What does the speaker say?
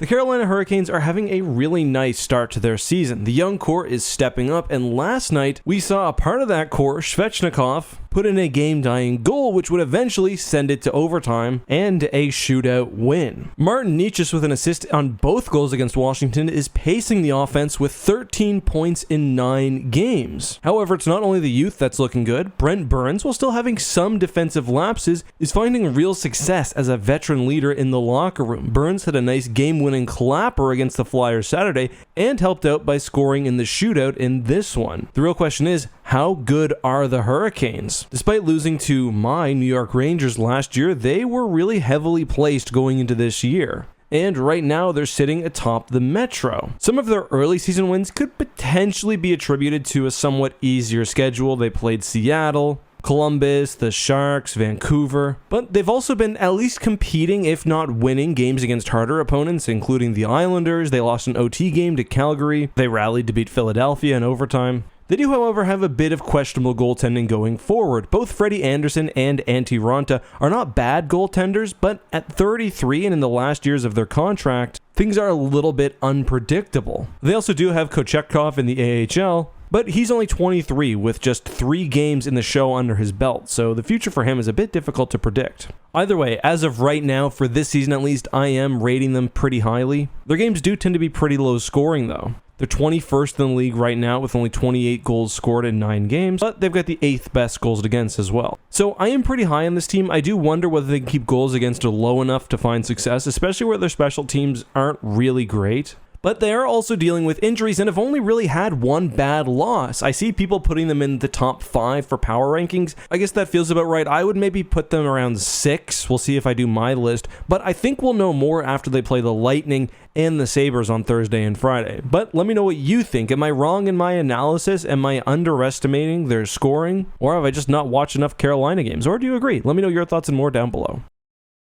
The Carolina Hurricanes are having a really nice start to their season. The young core is stepping up, and last night we saw a part of that core, Svechnikov, put in a game-tying goal, which would eventually send it to overtime and a shootout win. Martin Necas, with an assist on both goals against Washington, is pacing the offense with 13 points in 9 games. However, it's not only the youth that's looking good. Brent Burns, while still having some defensive lapses, is finding real success as a veteran leader in the locker room. Burns had a nice game-winning clapper against the Flyers Saturday and helped out by scoring in the shootout in this one. The real question is, how good are the Hurricanes? Despite losing to my New York Rangers last year, they were really heavily placed going into this year. And right now they're sitting atop the Metro. Some of their early season wins could potentially be attributed to a somewhat easier schedule. They played Seattle, Columbus, the Sharks, Vancouver, but they've also been at least competing, if not winning, games against harder opponents, including the Islanders. They lost an OT game to Calgary. They rallied to beat Philadelphia in overtime. They do, however, have a bit of questionable goaltending going forward. Both Freddie Anderson and Antti Raanta are not bad goaltenders, but at 33 and in the last years of their contract, things are a little bit unpredictable. They also do have Kochetkov in the AHL, but he's only 23 with just 3 games in the show under his belt, so the future for him is a bit difficult to predict. Either way, as of right now, for this season at least, I am rating them pretty highly. Their games do tend to be pretty low scoring though. They're 21st in the league right now with only 28 goals scored in 9 games, but they've got the 8th best goals against as well. So I am pretty high on this team. I do wonder whether they can keep goals against low enough to find success, especially where their special teams aren't really great. But they are also dealing with injuries and have only really had one bad loss. I see people putting them in the top 5 for power rankings. I guess that feels about right. I would maybe put them around 6. We'll see if I do my list. But I think we'll know more after they play the Lightning and the Sabres on Thursday and Friday. But let me know what you think. Am I wrong in my analysis? Am I underestimating their scoring? Or have I just not watched enough Carolina games? Or do you agree? Let me know your thoughts and more down below.